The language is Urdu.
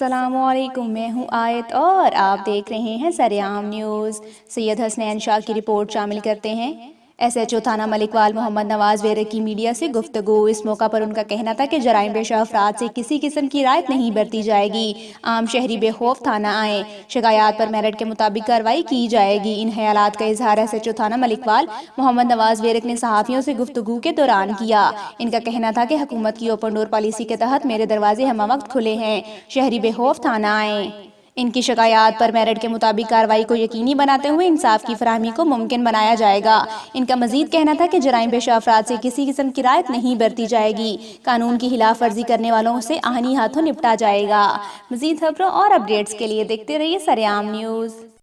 السلام علیکم، میں ہوں آیت اور آپ دیکھ رہے ہیں سریعام نیوز۔ سید حسنین شاہ کی رپورٹ شامل کرتے ہیں۔ ایس ایچ او تھانہ ملکوال محمد نواز ویرک کی میڈیا سے گفتگو۔ اس موقع پر ان کا کہنا تھا کہ جرائم پیشہ افراد سے کسی قسم کی رعایت نہیں برتی جائے گی۔ عام شہری بے خوف تھانہ آئیں، شکایات پر میرٹ کے مطابق کارروائی کی جائے گی۔ ان خیالات کا اظہار ایس ایچ او تھانہ ملکوال محمد نواز ویرک نے صحافیوں سے گفتگو کے دوران کیا۔ ان کا کہنا تھا کہ حکومت کی اوپن ڈور پالیسی کے تحت میرے دروازے ہمہ وقت کھلے ہیں، شہری بے خوف تھانہ آئیں۔ ان کی شکایات پر میرٹ کے مطابق کارروائی کو یقینی بناتے ہوئے انصاف کی فراہمی کو ممکن بنایا جائے گا۔ ان کا مزید کہنا تھا کہ جرائم پیشہ افراد سے کسی قسم کی رعایت نہیں برتی جائے گی۔ قانون کی خلاف ورزی کرنے والوں سے آہنی ہاتھوں نپٹا جائے گا۔ مزید خبروں اور اپڈیٹس کے لیے دیکھتے رہیے سریعام نیوز۔